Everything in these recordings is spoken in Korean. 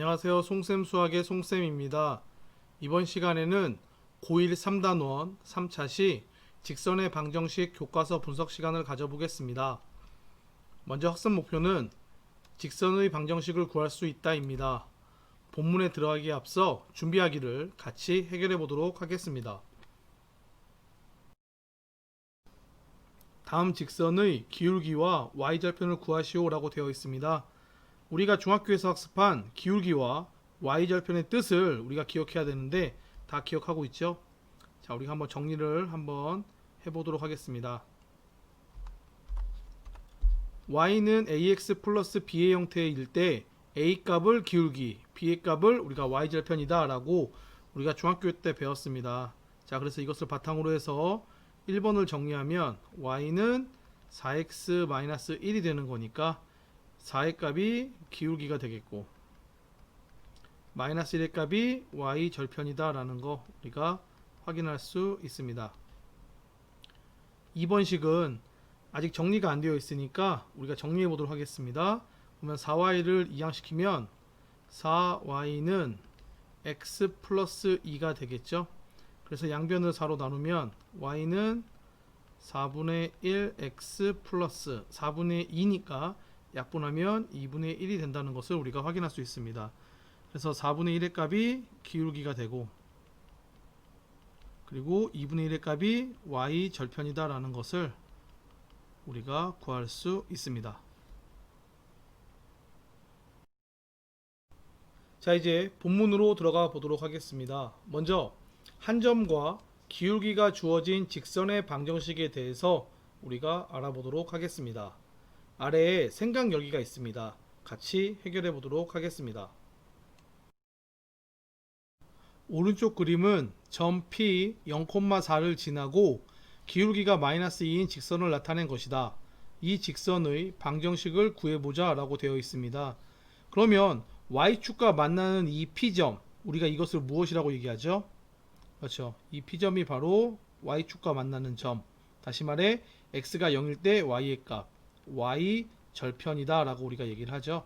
안녕하세요. 송쌤 수학의 송쌤입니다. 이번 시간에는 고1 3단원 3차시 직선의 방정식 교과서 분석 시간을 가져보겠습니다. 먼저 학습 목표는 직선의 방정식을 구할 수 있다입니다. 본문에 들어가기에 앞서 준비하기를 같이 해결해 보도록 하겠습니다. 다음 직선의 기울기와 y절편을 구하시오 라고 되어 있습니다. 우리가 중학교에서 학습한 기울기와 y절편의 뜻을 우리가 기억해야 되는데 다 기억하고 있죠? 자, 우리가 한번 정리를 한번 해보도록 하겠습니다. y는 ax 플러스 b의 형태일 때 a 값을 기울기, b의 값을 우리가 y절편이다 라고 우리가 중학교 때 배웠습니다. 자, 그래서 이것을 바탕으로 해서 1번을 정리하면 y는 4x-1이 되는 거니까 4의 값이 기울기가 되겠고 마이너스 1의 값이 y 절편이다 라는 거 우리가 확인할 수 있습니다. 2번 식은 아직 정리가 안 되어 있으니까 우리가 정리해 보도록 하겠습니다. 그러면 4y를 이항시키면 4y는 x 플러스 2가 되겠죠. 그래서 양변을 4로 나누면 y는 4분의 1 x 플러스 4분의 2니까 약분하면 2분의 1이 된다는 것을 우리가 확인할 수 있습니다. 그래서 4분의 1의 값이 기울기가 되고 그리고 2분의 1의 값이 y 절편이다 라는 것을 우리가 구할 수 있습니다. 자, 이제 본문으로 들어가 보도록 하겠습니다. 먼저 한 점과 기울기가 주어진 직선의 방정식에 대해서 우리가 알아보도록 하겠습니다. 아래에 생각 열기가 있습니다. 같이 해결해 보도록 하겠습니다. 오른쪽 그림은 점 P 0,4를 지나고 기울기가 마이너스 2인 직선을 나타낸 것이다. 이 직선의 방정식을 구해보자 라고 되어 있습니다. 그러면 Y축과 만나는 이 P점, 우리가 이것을 무엇이라고 얘기하죠? 그렇죠. 이 P점이 바로 Y축과 만나는 점. 다시 말해 X가 0일 때 Y의 값, Y 절편이다 라고 우리가 얘기를 하죠.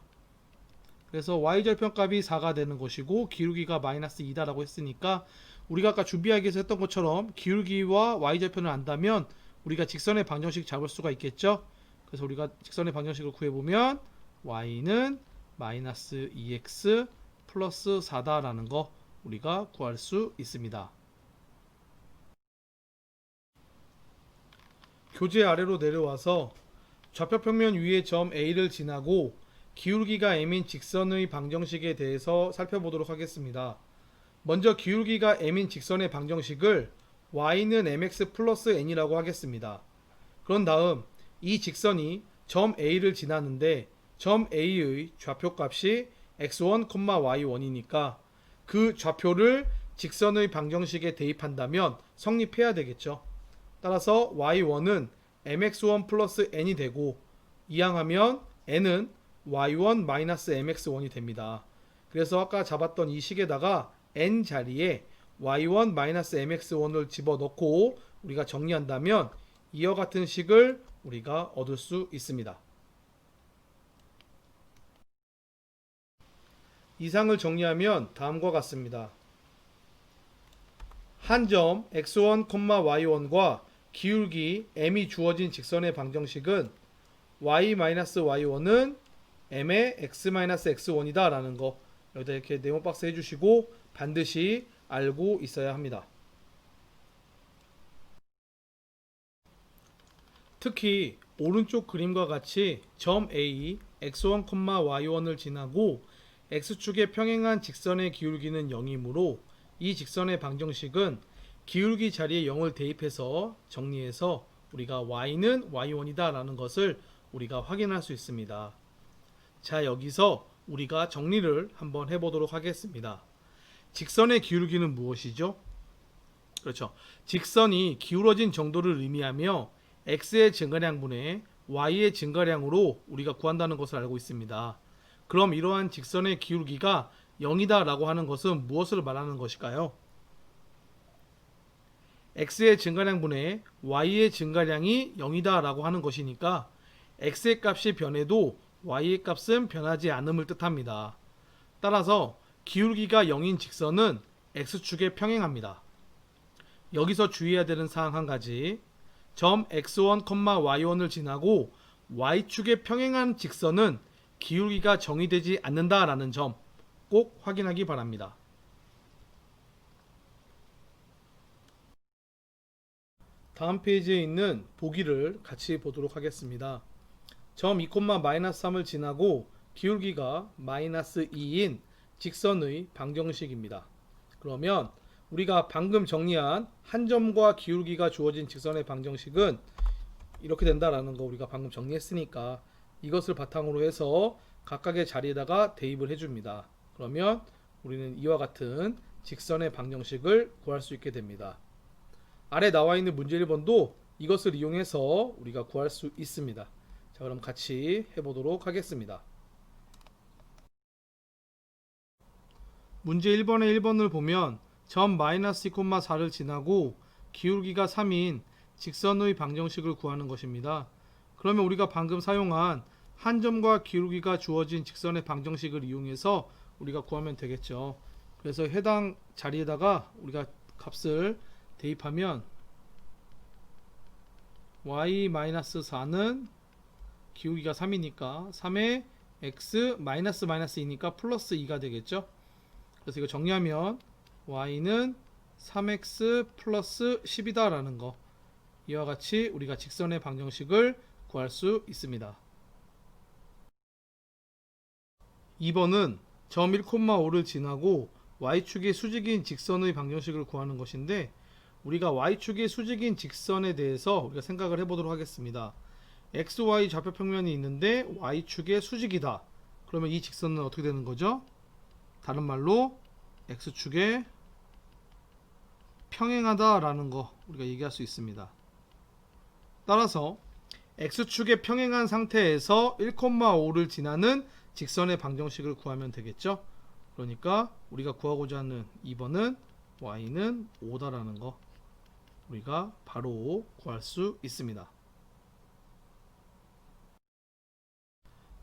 그래서 Y 절편 값이 4가 되는 것이고 기울기가 마이너스 2다 라고 했으니까 우리가 아까 준비하기 위해서 했던 것처럼 기울기와 Y 절편을 안다면 우리가 직선의 방정식 잡을 수가 있겠죠. 그래서 우리가 직선의 방정식을 구해보면 Y는 마이너스 2x 플러스 4다 라는 거 우리가 구할 수 있습니다. 교재 아래로 내려와서 좌표 평면 위의 점 A를 지나고 기울기가 m인 직선의 방정식에 대해서 살펴보도록 하겠습니다. 먼저 기울기가 m인 직선의 방정식을 y는 mx 플러스 n이라고 하겠습니다. 그런 다음 이 직선이 점 A를 지나는데 점 A의 좌표값이 x1, y1이니까 그 좌표를 직선의 방정식에 대입한다면 성립해야 되겠죠. 따라서 y1은 mx1 플러스 n이 되고 이항하면 n은 y1 마이너스 mx1이 됩니다. 그래서 아까 잡았던 이 식에다가 n 자리에 y1 마이너스 mx1을 집어넣고 우리가 정리한다면 이와 같은 식을 우리가 얻을 수 있습니다. 이상을 정리하면 다음과 같습니다. 한 점 x1, y1과 기울기 m이 주어진 직선의 방정식은 y-y1은 m의 x-x1이다 라는 거 여기다 이렇게 네모 박스 해주시고 반드시 알고 있어야 합니다. 특히 오른쪽 그림과 같이 점 A x1, y1을 지나고 x축에 평행한 직선의 기울기는 0이므로 이 직선의 방정식은 기울기 자리에 0을 대입해서 정리해서 우리가 y는 y1이다 라는 것을 우리가 확인할 수 있습니다. 자, 여기서 우리가 정리를 한번 해보도록 하겠습니다. 직선의 기울기는 무엇이죠? 그렇죠. 직선이 기울어진 정도를 의미하며 x의 증가량분의 y의 증가량으로 우리가 구한다는 것을 알고 있습니다. 그럼 이러한 직선의 기울기가 0이다 라고 하는 것은 무엇을 말하는 것일까요? x의 증가량분의 y의 증가량이 0이다 라고 하는 것이니까 x의 값이 변해도 y의 값은 변하지 않음을 뜻합니다. 따라서 기울기가 0인 직선은 x축에 평행합니다. 여기서 주의해야 되는 사항 한 가지. 점 x1, y1을 지나고 y축에 평행한 직선은 기울기가 정의되지 않는다라는 점 꼭 확인하기 바랍니다. 다음 페이지에 있는 보기를 같이 보도록 하겠습니다. 점 2, -3을 지나고 기울기가 -2인 직선의 방정식입니다. 그러면 우리가 방금 정리한 한 점과 기울기가 주어진 직선의 방정식은 이렇게 된다라는 거 우리가 방금 정리했으니까 이것을 바탕으로 해서 각각의 자리에다가 대입을 해줍니다. 그러면 우리는 이와 같은 직선의 방정식을 구할 수 있게 됩니다. 아래 나와 있는 문제 1번도 이것을 이용해서 우리가 구할 수 있습니다. 자, 그럼 같이 해보도록 하겠습니다. 문제 1번의 1번을 보면 점 -2,4를 지나고 기울기가 3인 직선의 방정식을 구하는 것입니다. 그러면 우리가 방금 사용한 한 점과 기울기가 주어진 직선의 방정식을 이용해서 우리가 구하면 되겠죠. 그래서 해당 자리에다가 우리가 값을 대입하면 y-4는 기울기가 3이니까 3에 x -2니까 플러스 2가 되겠죠. 그래서 이거 정리하면 y는 3x 플러스 10이다 라는 거, 이와 같이 우리가 직선의 방정식을 구할 수 있습니다. 2번은 점 1,5를 지나고 y축의 수직인 직선의 방정식을 구하는 것인데, 우리가 y축의 수직인 직선에 대해서 우리가 생각을 해보도록 하겠습니다. xy 좌표평면이 있는데 y축의 수직이다. 그러면 이 직선은 어떻게 되는 거죠? 다른 말로 x축에 평행하다 라는 거 우리가 얘기할 수 있습니다. 따라서 x축에 평행한 상태에서 1,5를 지나는 직선의 방정식을 구하면 되겠죠. 그러니까 우리가 구하고자 하는 2번은 y는 5다라는 거 우리가 바로 구할 수 있습니다.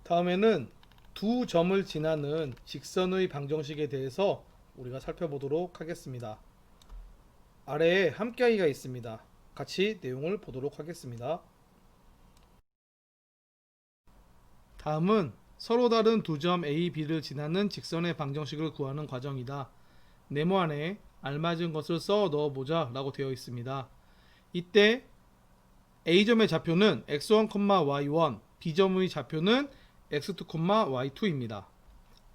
다음에는 두 점을 지나는 직선의 방정식에 대해서 우리가 살펴보도록 하겠습니다. 아래에 함께하기가 있습니다. 같이 내용을 보도록 하겠습니다. 다음은 서로 다른 두 점 A, B를 지나는 직선의 방정식을 구하는 과정이다. 네모 안에 알맞은 것을 써 넣어보자 라고 되어 있습니다. 이때 A점의 좌표는 x1, y1, B점의 좌표는 x2, y2입니다.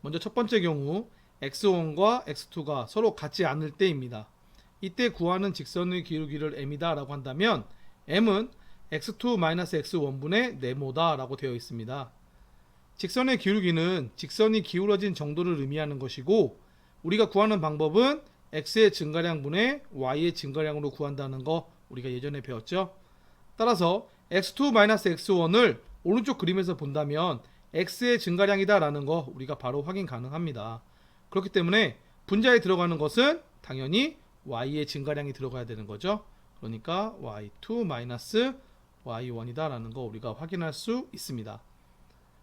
먼저 첫 번째 경우 x1과 x2가 서로 같지 않을 때입니다. 이때 구하는 직선의 기울기를 m이다 라고 한다면 m은 x2-x1분의 네모다 라고 되어 있습니다. 직선의 기울기는 직선이 기울어진 정도를 의미하는 것이고, 우리가 구하는 방법은 x의 증가량분의 y의 증가량으로 구한다는 거 우리가 예전에 배웠죠. 따라서 x2-x1을 오른쪽 그림에서 본다면 x의 증가량이다 라는 거 우리가 바로 확인 가능합니다. 그렇기 때문에 분자에 들어가는 것은 당연히 y의 증가량이 들어가야 되는 거죠. 그러니까 y2-y1이다 라는 거 우리가 확인할 수 있습니다.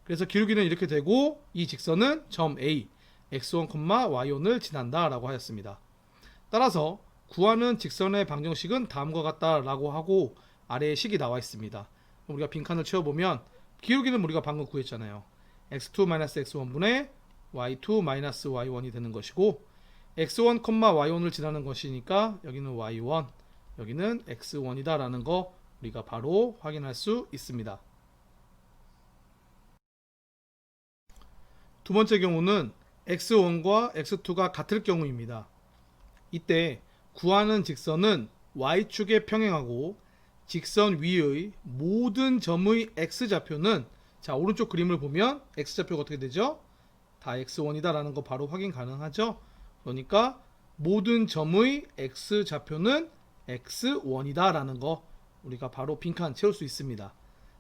그래서 기울기는 이렇게 되고 이 직선은 점 A, x1, y1을 지난다 라고 하였습니다. 따라서 구하는 직선의 방정식은 다음과 같다 라고 하고 아래에 식이 나와 있습니다. 우리가 빈칸을 채워보면 기울기는 우리가 방금 구했잖아요. x2-x1분의 y2-y1이 되는 것이고, x1, y1을 지나는 것이니까 여기는 y1, 여기는 x1이다 라는 거 우리가 바로 확인할 수 있습니다. 두 번째 경우는 x1과 x2가 같을 경우입니다. 이때 구하는 직선은 y축에 평행하고 직선 위의 모든 점의 x좌표는, 자 오른쪽 그림을 보면 x좌표가 어떻게 되죠? 다 x1이다 라는 거 바로 확인 가능하죠. 그러니까 모든 점의 x좌표는 x1이다 라는 거 우리가 바로 빈칸 채울 수 있습니다.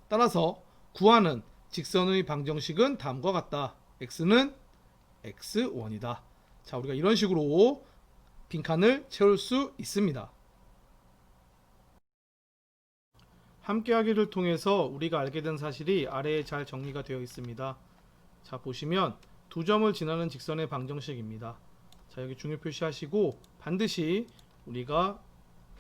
따라서 구하는 직선의 방정식은 다음과 같다. x는 x1이다. 자, 우리가 이런 식으로 빈칸을 채울 수 있습니다. 함께하기를 통해서 우리가 알게 된 사실이 아래에 잘 정리가 되어 있습니다. 자, 보시면 두 점을 지나는 직선의 방정식입니다. 자, 여기 중요 표시하시고 반드시 우리가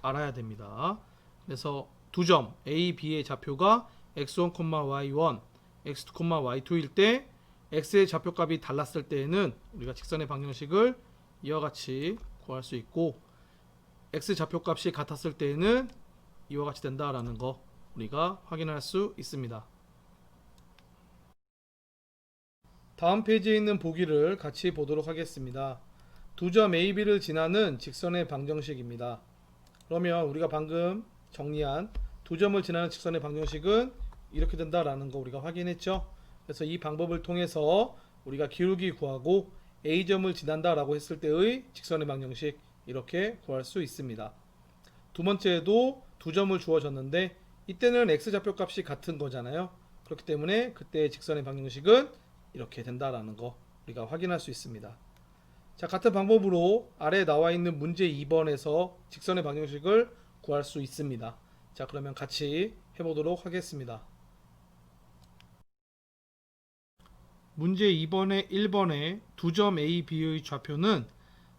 알아야 됩니다. 그래서 두 점 A, B의 좌표가 x1, y1, x2, y2일 때 x의 좌표값이 달랐을 때에는 우리가 직선의 방정식을 이와 같이 구할 수 있고, x 좌표값이 같았을 때에는 이와 같이 된다라는 거 우리가 확인할 수 있습니다. 다음 페이지에 있는 보기를 같이 보도록 하겠습니다. 두 점 A, B를 지나는 직선의 방정식입니다. 그러면 우리가 방금 정리한 두 점을 지나는 직선의 방정식은 이렇게 된다라는 거 우리가 확인했죠. 그래서 이 방법을 통해서 우리가 기울기 구하고 A점을 지난다라고 했을 때의 직선의 방정식 이렇게 구할 수 있습니다. 두 번째에도 두 점을 주어졌는데 이때는 x 좌표값이 같은 거잖아요. 그렇기 때문에 그때의 직선의 방정식은 이렇게 된다라는 거 우리가 확인할 수 있습니다. 자, 같은 방법으로 아래에 나와 있는 문제 2번에서 직선의 방정식을 구할 수 있습니다. 자, 그러면 같이 해보도록 하겠습니다. 문제 2번의 1번의 두 점 A, B의 좌표는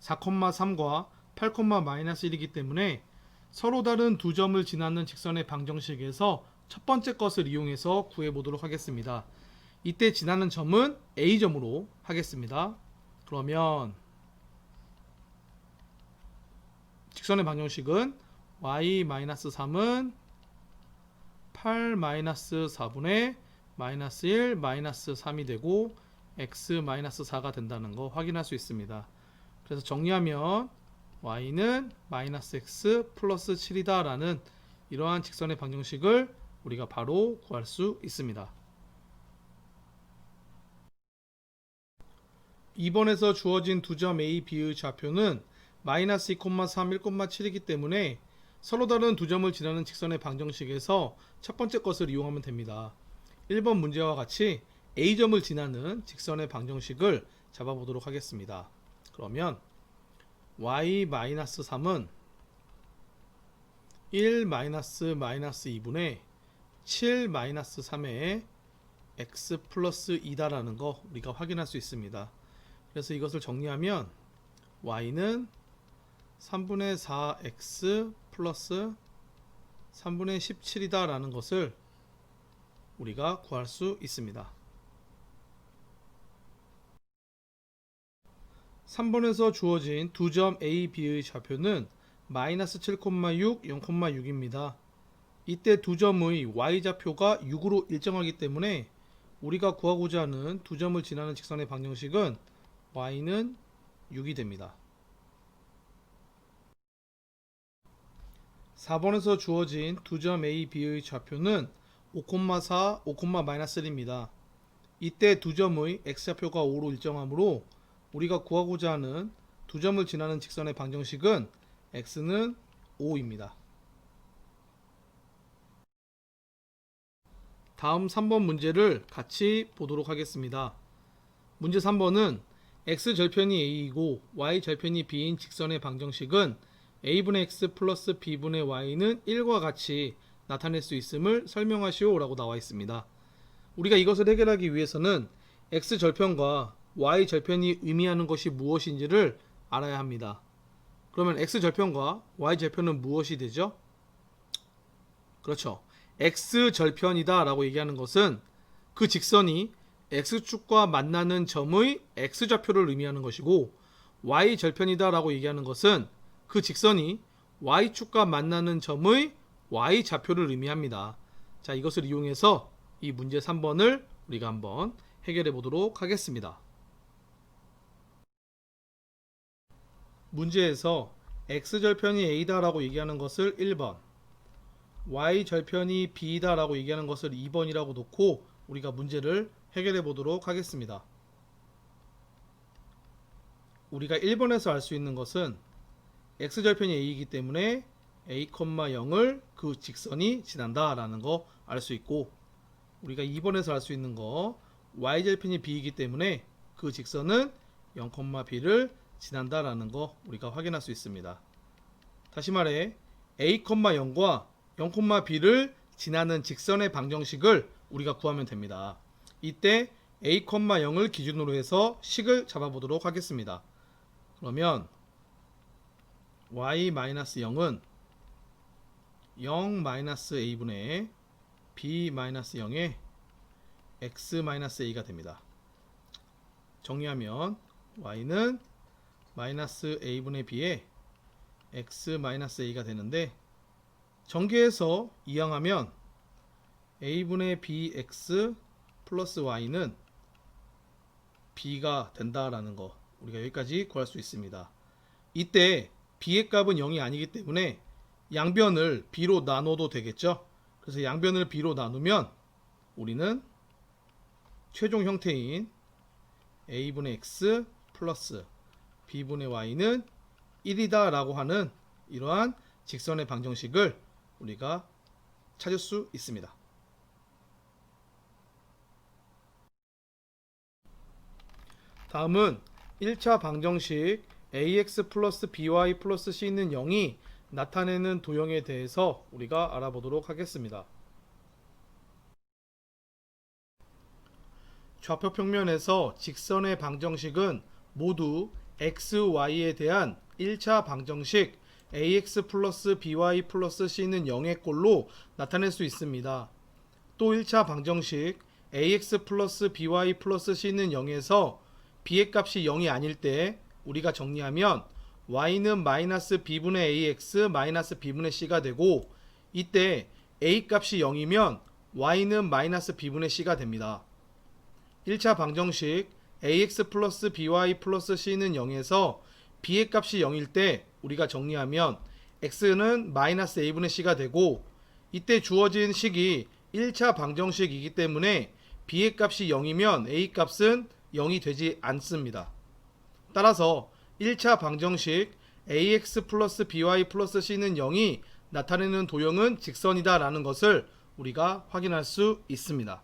4,3과 8,-1이기 때문에 서로 다른 두 점을 지나는 직선의 방정식에서 첫 번째 것을 이용해서 구해보도록 하겠습니다. 이때 지나는 점은 A점으로 하겠습니다. 그러면 직선의 방정식은 y-3은 8-4분의 -1, -3이 되고 x-4가 된다는 거 확인할 수 있습니다. 그래서 정리하면 y는 -x 플러스 7이다 라는 이러한 직선의 방정식을 우리가 바로 구할 수 있습니다. 2번에서 주어진 두 점 A, B의 좌표는 -2,3, 1,7이기 때문에 서로 다른 두 점을 지나는 직선의 방정식에서 첫 번째 것을 이용하면 됩니다. 1번 문제와 같이 A점을 지나는 직선의 방정식을 잡아보도록 하겠습니다. 그러면 y-3은 1-2분의 7-3의 x 플러스 2다라는 거 우리가 확인할 수 있습니다. 그래서 이것을 정리하면 y는 3분의 4x 플러스 3분의 17이다 라는 것을 우리가 구할 수 있습니다. 3번에서 주어진 두 점 A, B의 좌표는 -7,6, 0,6입니다. 이때 두 점의 y좌표가 6으로 일정하기 때문에 우리가 구하고자 하는 두 점을 지나는 직선의 방정식은 y는 6이 됩니다. 4번에서 주어진 두 점 A, B의 좌표는 5,4, 5,-1입니다. 이때 두 점의 x좌표가 5로 일정하므로 우리가 구하고자 하는 두 점을 지나는 직선의 방정식은 x는 5입니다. 다음 3번 문제를 같이 보도록 하겠습니다. 문제 3번은 x절편이 a이고 y절편이 b인 직선의 방정식은 a분의 x 플러스 b분의 y는 1과 같이 나타낼 수 있음을 설명하시오 라고 나와 있습니다. 우리가 이것을 해결하기 위해서는 x절편과 y절편이 의미하는 것이 무엇인지를 알아야 합니다. 그러면 x절편과 y절편은 무엇이 되죠? 그렇죠. x절편이다 라고 얘기하는 것은 그 직선이 x축과 만나는 점의 x좌표를 의미하는 것이고, y절편이다 라고 얘기하는 것은 그 직선이 y축과 만나는 점의 y좌표를 의미합니다. 자, 이것을 이용해서 이 문제 3번을 우리가 한번 해결해 보도록 하겠습니다. 문제에서 x절편이 a다 라고 얘기하는 것을 1번, y절편이 b다 라고 얘기하는 것을 2번이라고 놓고 우리가 문제를 해결해 보도록 하겠습니다. 우리가 1번에서 알 수 있는 것은 x절편이 a이기 때문에 a, 0을 그 직선이 지난다 라는 거 알 수 있고, 우리가 2번에서 알 수 있는 거 y절편이 b이기 때문에 그 직선은 0, b를 지난다 라는 거 우리가 확인할 수 있습니다. 다시 말해 a, 0과 0, b를 지나는 직선의 방정식을 우리가 구하면 됩니다. 이때 a, 0을 기준으로 해서 식을 잡아보도록 하겠습니다. 그러면 y-0은 0-a분의 b-0의 x-a가 됩니다. 정리하면 y는 -a분의 b의 x-a가 되는데, 전개해서 이항하면 a분의 bx 플러스 y는 b가 된다라는 거 우리가 여기까지 구할 수 있습니다. 이때 b의 값은 0이 아니기 때문에 양변을 b로 나눠도 되겠죠. 그래서 양변을 b로 나누면 우리는 최종 형태인 a분의 x 플러스 b분의 y는 1이다 라고 하는 이러한 직선의 방정식을 우리가 찾을 수 있습니다. 다음은 1차 방정식 ax 플러스 by 플러스 c는 0이 나타내는 도형에 대해서 우리가 알아보도록 하겠습니다. 좌표 평면에서 직선의 방정식은 모두 x, y에 대한 1차 방정식 ax 플러스 by 플러스 c는 0의 꼴로 나타낼 수 있습니다. 또 1차 방정식 ax 플러스 by 플러스 c는 0에서 b의 값이 0이 아닐 때 우리가 정리하면 y는 마이너스 b분의 ax 마이너스 b분의 c가 되고, 이때 a 값이 0이면 y는 마이너스 b분의 c가 됩니다. 1차 방정식 ax 플러스 by 플러스 c는 0에서 b의 값이 0일 때 우리가 정리하면 x는 마이너스 a분의 c가 되고, 이때 주어진 식이 1차 방정식이기 때문에 b의 값이 0이면 a 값은 0이 되지 않습니다. 따라서 1차 방정식 ax 플러스 by 플러스 c는 0이 나타내는 도형은 직선이다 라는 것을 우리가 확인할 수 있습니다.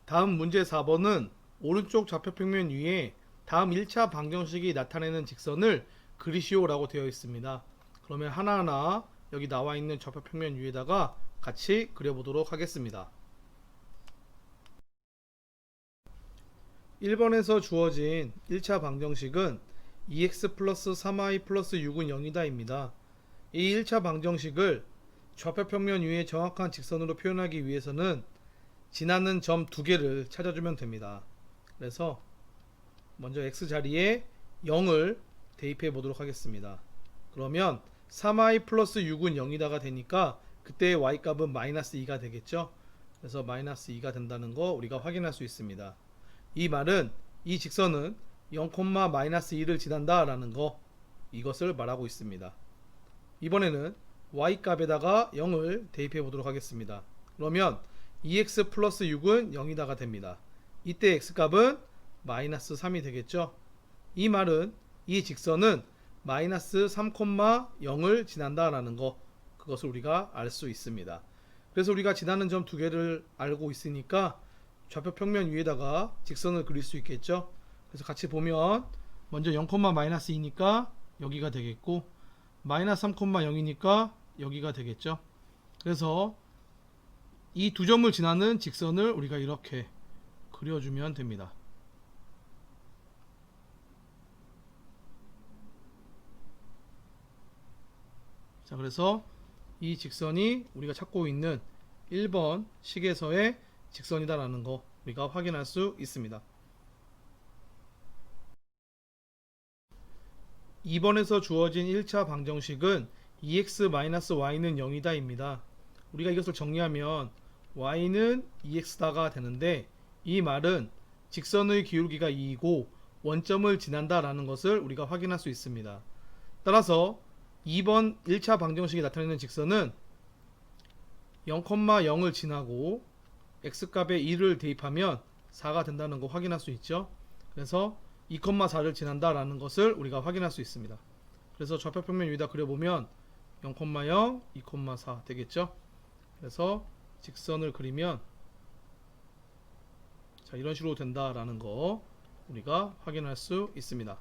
다음 문제 4번은 오른쪽 좌표평면 위에 다음 1차 방정식이 나타내는 직선을 그리시오 라고 되어 있습니다. 그러면 하나하나 여기 나와 있는 좌표평면 위에다가 같이 그려보도록 하겠습니다. 1번에서 주어진 1차 방정식은 2x 플러스 3y 플러스 6은 0이다 입니다. 이 1차 방정식을 좌표평면 위에 정확한 직선으로 표현하기 위해서는 지나는 점 두 개를 찾아주면 됩니다. 그래서 먼저 x 자리에 0을 대입해 보도록 하겠습니다. 그러면 3y 플러스 6은 0이다가 되니까 그때 y 값은 마이너스 2가 되겠죠. 그래서 마이너스 2가 된다는 거 우리가 확인할 수 있습니다. 이 말은 이 직선은 0, 마이너스 2를 지난다 라는 거, 이것을 말하고 있습니다. 이번에는 y 값에다가 0을 대입해 보도록 하겠습니다. 그러면 2x 플러스 6은 0이다가 됩니다. 이때 x 값은 마이너스 3이 되겠죠. 이 말은 이 직선은 마이너스 3, 0을 지난다 라는 거, 그것을 우리가 알 수 있습니다. 그래서 우리가 지나는 점 두 개를 알고 있으니까 좌표 평면 위에다가 직선을 그릴 수 있겠죠. 그래서 같이 보면 먼저 0, 마이너스 2니까 여기가 되겠고, 마이너스 3, 0이니까 여기가 되겠죠. 그래서 이 두 점을 지나는 직선을 우리가 이렇게 그려주면 됩니다. 자, 그래서 이 직선이 우리가 찾고 있는 1번 식에서의 직선이다 라는 거 우리가 확인할 수 있습니다. 2번에서 주어진 1차 방정식은 2x-y는 0이다 입니다. 우리가 이것을 정리하면 y는 2x다가 되는데, 이 말은 직선의 기울기가 2이고 원점을 지난다 라는 것을 우리가 확인할 수 있습니다. 따라서 2번 1차 방정식이 나타내는 직선은 0, 0을 지나고 x값에 2를 대입하면 4가 된다는 거 확인할 수 있죠. 그래서 2, 4를 지난다 라는 것을 우리가 확인할 수 있습니다. 그래서 좌표평면 위에다 그려보면 0, 0, 2, 4 되겠죠. 그래서 직선을 그리면 자, 이런 식으로 된다라는 거 우리가 확인할 수 있습니다.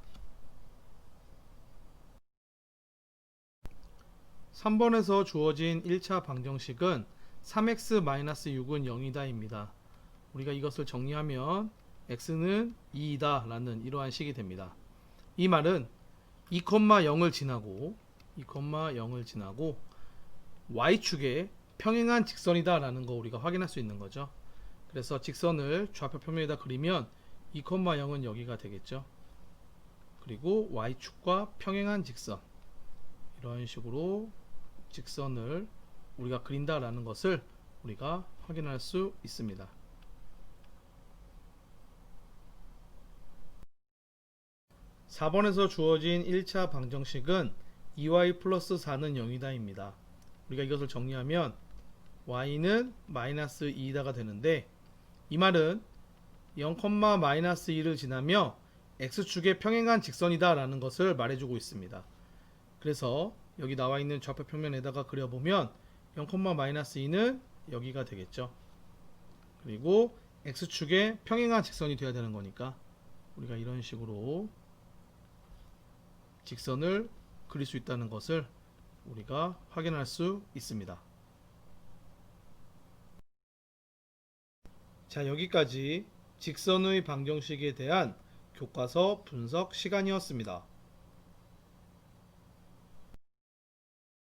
3번에서 주어진 1차 방정식은 3x-6은 0이다 입니다. 우리가 이것을 정리하면 x는 2이다 라는 이러한 식이 됩니다. 이 말은 2,0을 지나고 y축에 평행한 직선이다 라는 거 우리가 확인할 수 있는 거죠. 그래서 직선을 좌표 평면에다 그리면 2,0은 여기가 되겠죠. 그리고 y축과 평행한 직선, 이런 식으로 직선을 우리가 그린다 라는 것을 우리가 확인할 수 있습니다. 4번에서 주어진 1차 방정식은 2y 플러스 4는 0이다 입니다. 우리가 이것을 정리하면 y는 마이너스 2이다가 되는데, 이 말은 0,-2를 지나며 x축에 평행한 직선이다 라는 것을 말해주고 있습니다. 그래서 여기 나와 있는 좌표 평면에다가 그려보면 0,-2는 여기가 되겠죠. 그리고 x축에 평행한 직선이 되어야 되는 거니까 우리가 이런 식으로 직선을 그릴 수 있다는 것을 우리가 확인할 수 있습니다. 자, 여기까지 직선의 방정식에 대한 교과서 분석 시간이었습니다.